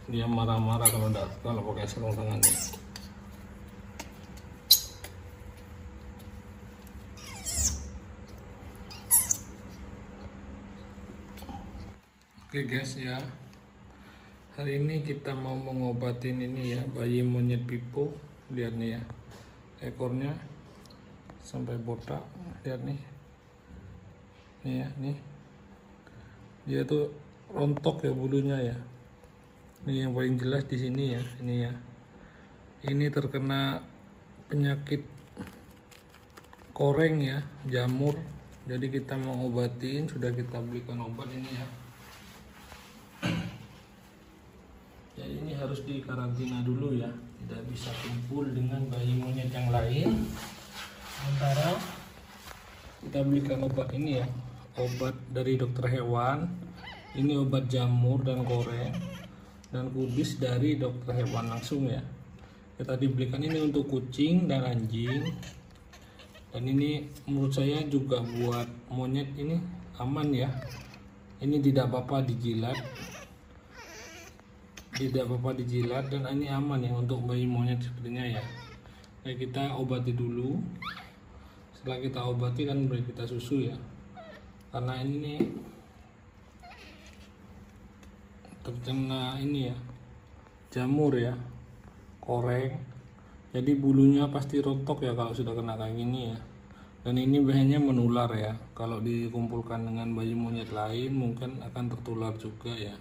dia marah-marah kalau pakai sarung tangan. Oke guys ya, hari ini kita mau mengobatin ini ya, bayi monyet pipo. Lihat nih ya, ekornya sampai botak. Lihat nih, nih ya, nih dia tuh rontok ya bulunya ya. Ini yang paling jelas di sini ya, ini ya. Ini terkena penyakit koreng ya, jamur. Jadi kita mau obatin, sudah kita belikan obat ini ya. Jadi ini harus dikarantina dulu ya, tidak bisa kumpul dengan bayi monyet yang lain. Sementara kita belikan obat ini ya, obat dari dokter hewan. Ini obat jamur dan koreng dan kubis dari dokter hewan langsung ya. Kita dibelikan ini untuk kucing dan anjing. Dan ini menurut saya juga buat monyet ini aman ya. Ini tidak apa-apa dijilat. Tidak apa-apa dijilat dan ini aman ya untuk bayi monyet sepertinya ya. Nah, kita obati dulu. Setelah kita obati kan beri kita susu ya. Karena ini terkena ini ya, jamur ya, koreng. Jadi bulunya pasti rontok ya kalau sudah kena kayak gini ya. Dan ini biasanya menular ya. Kalau dikumpulkan dengan bayi monyet lain mungkin akan tertular juga ya.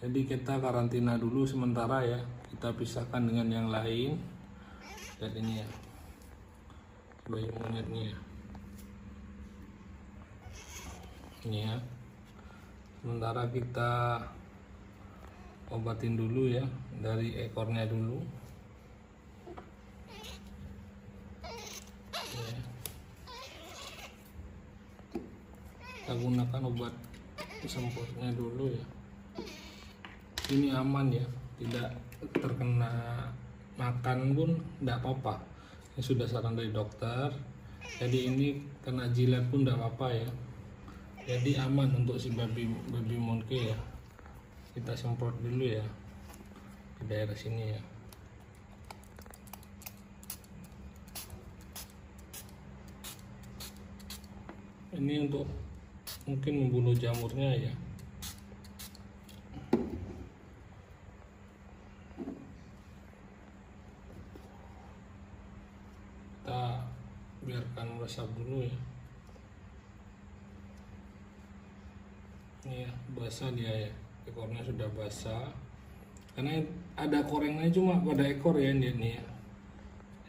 Jadi kita karantina dulu sementara ya, kita pisahkan dengan yang lain. Dan ini ya, bayi monyetnya ya. Ini ya, sementara kita obatin dulu ya, dari ekornya dulu ya. Kita gunakan obat semprotnya dulu ya. Ini aman ya, tidak terkena makan pun tidak apa-apa. Ini sudah saran dari dokter. Jadi ini kena jilat pun tidak apa-apa ya. Jadi aman untuk si baby monkey ya. Kita semprot dulu ya di daerah sini ya. Ini untuk mungkin membunuh jamurnya ya. Kita biarkan meresap dulu ya. Ini ya, basah dia ya, ekornya sudah basah. Karena ada korengnya cuma pada ekor ya ini ya.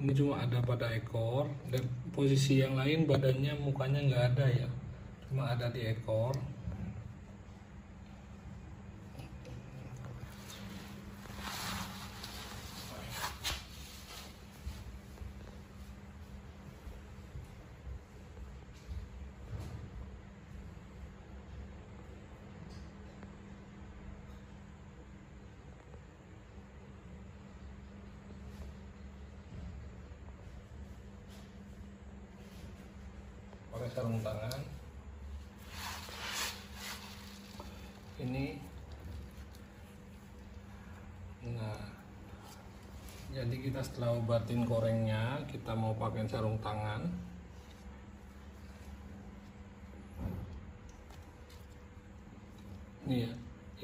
Ini cuma ada pada ekor dan posisi yang lain badannya mukanya nggak ada ya, cuma ada di ekor. Pakai sarung tangan ini. Nah, jadi kita setelah obatin korengnya, kita mau pakai sarung tangan. Ini ya,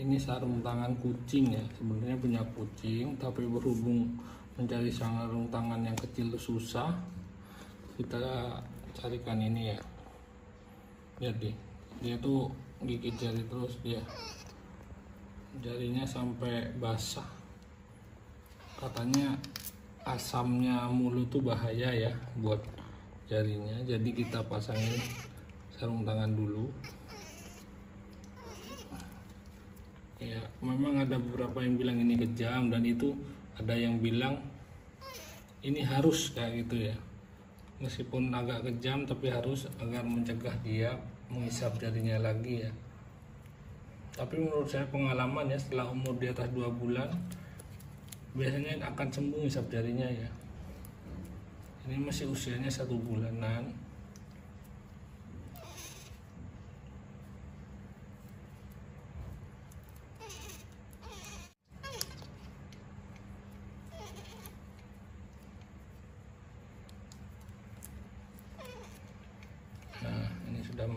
ini sarung tangan kucing ya. Sebenarnya punya kucing, tapi berhubung mencari sarung tangan yang kecil itu susah, kita carikan ini ya. Lihat deh, dia tuh gigit jari terus dia, jarinya sampai basah. Katanya asamnya mulut tuh bahaya ya buat jarinya. Jadi kita pasangin sarung tangan dulu ya. Memang ada beberapa yang bilang ini kejam, dan itu ada yang bilang ini harus kayak gitu ya. Meskipun agak kejam tapi harus, agar mencegah dia menghisap jarinya lagi ya. Tapi menurut saya pengalaman ya, setelah umur di atas 2 bulan biasanya akan sembuh hisap jarinya ya. Ini masih usianya 1 bulanan.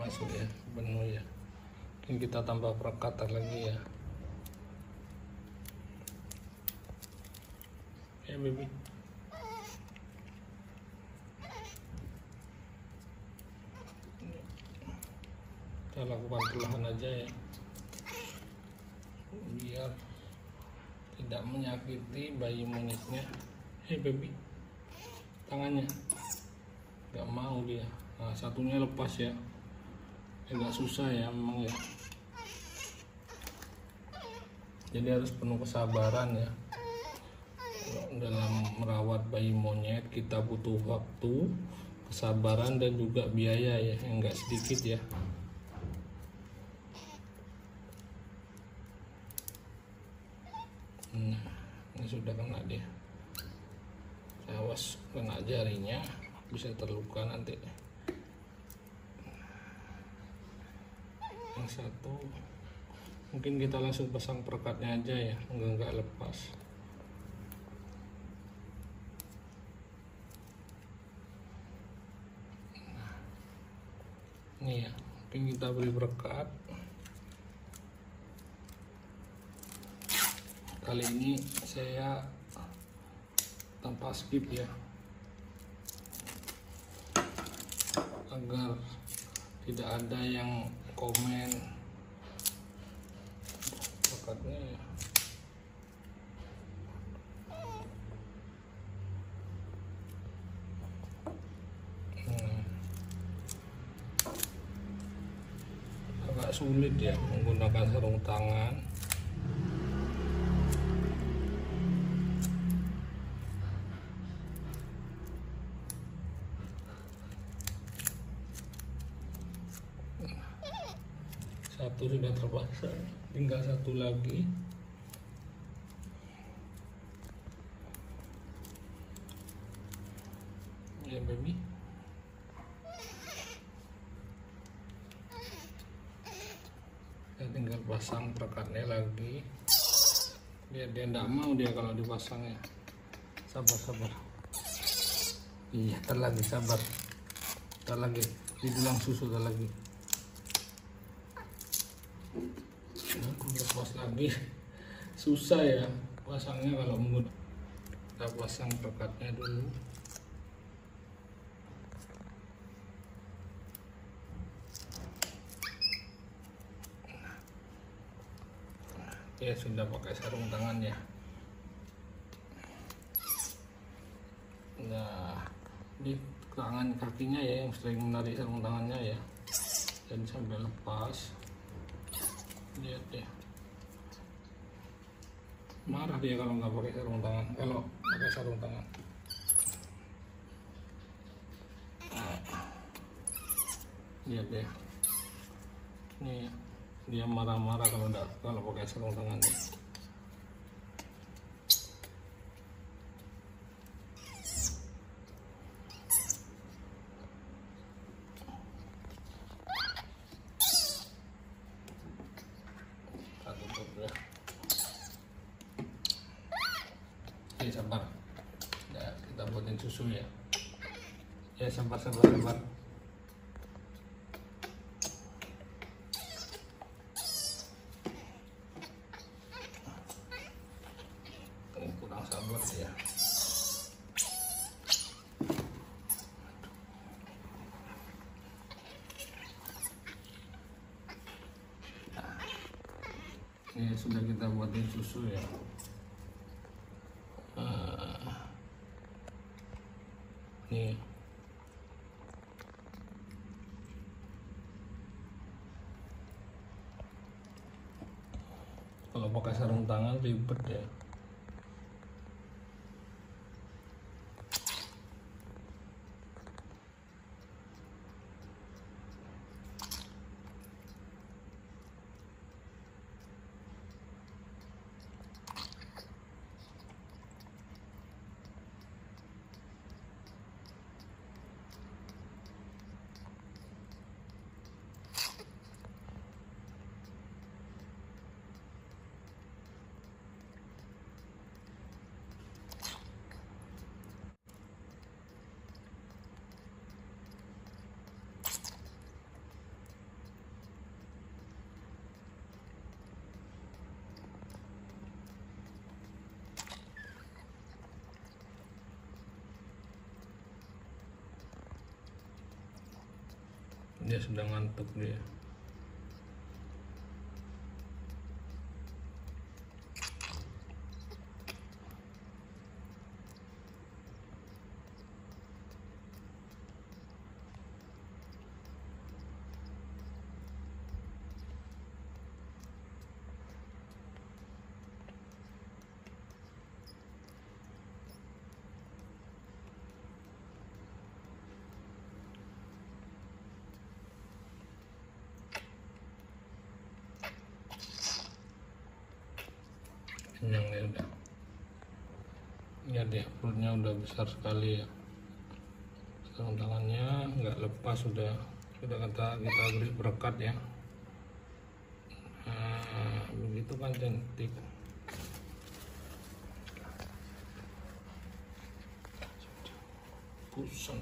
masuk ya, penuh ya. Mungkin kita tambah perkataan lagi ya. Ya baby. Kita lakukan perlahan aja ya, biar tidak menyakiti bayi monyetnya. Hei baby, tangannya nggak mau dia. Nah, satunya lepas ya, agak susah ya memang ya. Jadi harus penuh kesabaran ya. Dalam merawat bayi monyet kita butuh waktu, kesabaran, dan juga biaya ya, yang nggak sedikit ya. Nah, ini sudah kena dia. Awas kena jarinya, bisa terluka nanti. Yang satu mungkin kita langsung pasang perekatnya aja ya, enggak lepas. Nah, ini ya, mungkin kita beri perekat. Kali ini saya tanpa skip ya, agar tidak ada yang komen pekatnya ya. Agak sulit ya menggunakan sarung tangan. Satu sudah terpasang, tinggal satu lagi. Ya baby, saya tinggal pasang perekatnya lagi. Dia tidak mau dia kalau dipasangnya. Sabar. Iya, lagi sabar. Lagi dibilang susu lagi. Aku lepas lagi, susah ya pasangnya kalau menggunakan. Kita pasang perekatnya dulu. Ya sudah pakai sarung tangan ya. Nah, di tangan kakinya ya yang sering menarik sarung tangannya ya, dan sampai lepas. Lihat ya, marah dia kalau nggak pakai sarung tangan. Kalau pakai sarung tangan, lihat ya, nih dia marah-marah kalau pakai sarung tangan. Oke, sabar ya, kita buatin susu ya. Ya sabar. Kurang sabar ya. Ini sudah kita buatin susu ya. Nih, kalau pakai sarung tangan ribet ya. sudah ngantuk dia. Kenyang ya udah. Lihat ya, perutnya udah besar sekali ya. Sarung tangannya nggak lepas, sudah kita beri berkat ya. Nah, begitu kan cantik. Pusing.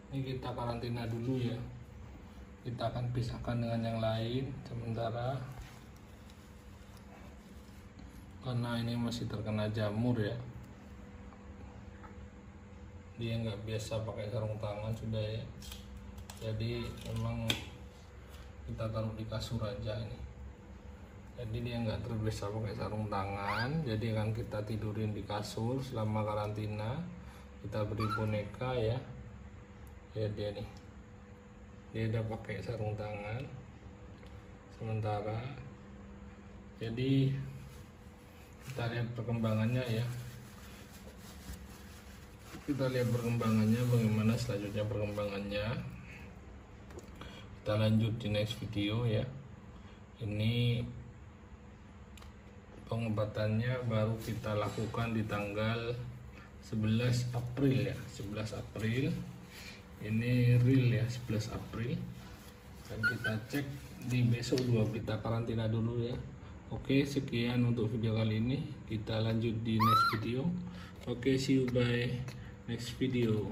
Ini kita karantina dulu ya. Kita akan pisahkan dengan yang lain sementara, karena ini masih terkena jamur ya. Dia nggak biasa pakai sarung tangan sudah ya. Jadi memang kita taruh di kasur aja ini. Jadi dia nggak terbiasa pakai sarung tangan. Jadi akan kita tidurin di kasur selama karantina. Kita beri boneka ya. Ya dia nih, dia udah pakai sarung tangan sementara. Jadi kita lihat perkembangannya ya, kita lihat perkembangannya bagaimana selanjutnya perkembangannya. Kita lanjut di next video ya. Ini pengobatannya baru kita lakukan di tanggal 11 April ya, 11 April. Ini real ya, 11 April. Dan kita cek di besok 2, kita karantina dulu ya. Oke, sekian untuk video kali ini. Kita lanjut di next video. Oke, see you by next video.